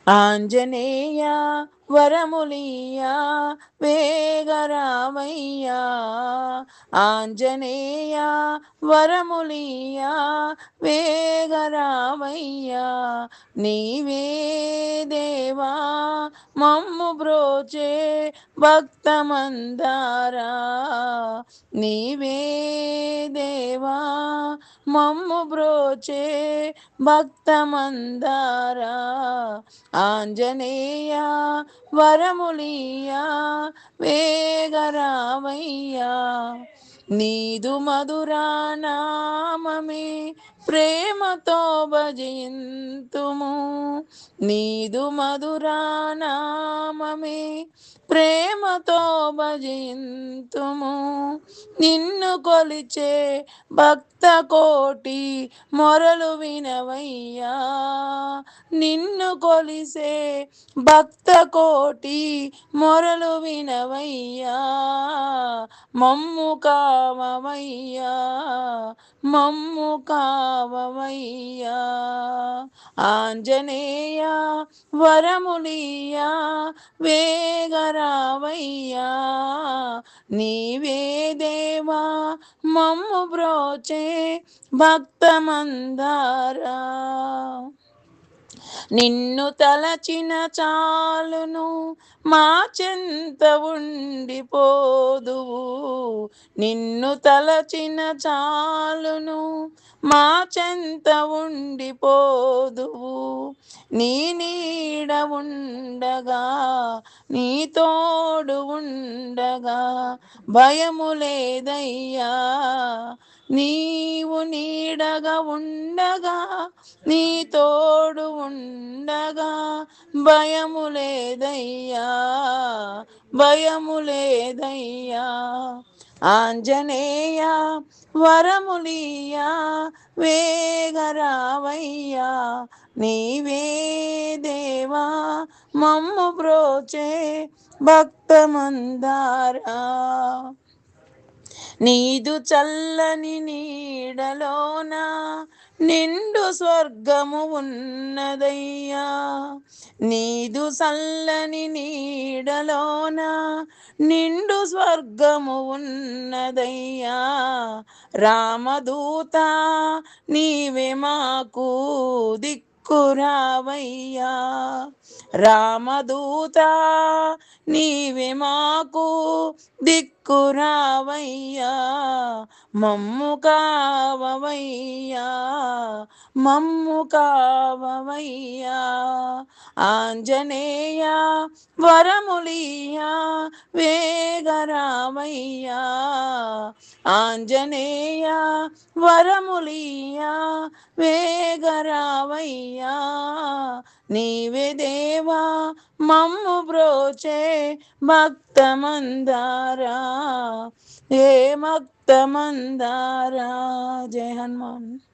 ఆంజనేయ వరములియా వేగరామయ్యా. ఆంజనేయ వరములియా వేగరామయ్యా. నీవే దేవా మమ్ము బ్రోచే భక్తమందారా. నీవే దేవా మమ్ము బ్రోచే భక్తమందారా. ఆంజనేయ వరములియా వేగరామయ్యా. నీదు మధురా నామమే ప్రేమతో భజింతుము. నీదు మధురా నామమే ప్రేమతో భజింతుము. నిన్ను కొలిచే భక్త కోటి మొరలు వినవయ్యా. నిన్ను కొలిసే భక్త కోటి మొరలు వినవయ్యా. మమ్ము కావవయ్యా, మమ్ము కావవయ్యా. ఆంజనేయ వరములియా వేగరావయ్యా. నీవే దేవా మమ్ము బ్రోచే భక్తమందారా. నిన్ను తలచిన చాలును మా చెంత ఉండిపోదువు. నిన్ను తలచిన చాలును మా చెంత ఉండిపోదువు. నీ నీడ ఉండగా, నీ తోడు ఉండగా భయము లేదయ్యా. నీవు నీడగా ఉండగా, నీ తోడు ఉండగా భయము లేదయ్యా, భయము లేదయ్యా. ఆంజనేయ వరములియా వేగరావయ్యా. నీవే దేవా మమ్ము బ్రోచే భక్తమందారా. నీదు చల్లని నీడలోన నిండు స్వర్గము ఉన్నదయ్యా. నీదు చల్లని నీడలోన నిండు స్వర్గము ఉన్నదయ్యా. రామదూత నీవే మాకు దిక్కురావయ్యా. రామదూత నీవే మాకు దిక్కురావయ్యా. మమ్ము కావవయ్యా, మమ్ము కావవయ్యా. ఆంజనేయ వరములియా వేగరామయ్యా. ఆంజనేయ వరములియా వేగరామయ్యా. నీవే దేవా మమ్ము బ్రోచే భక్తమందారా. ఏ భక్తమందారా. జయ హనుమాన్.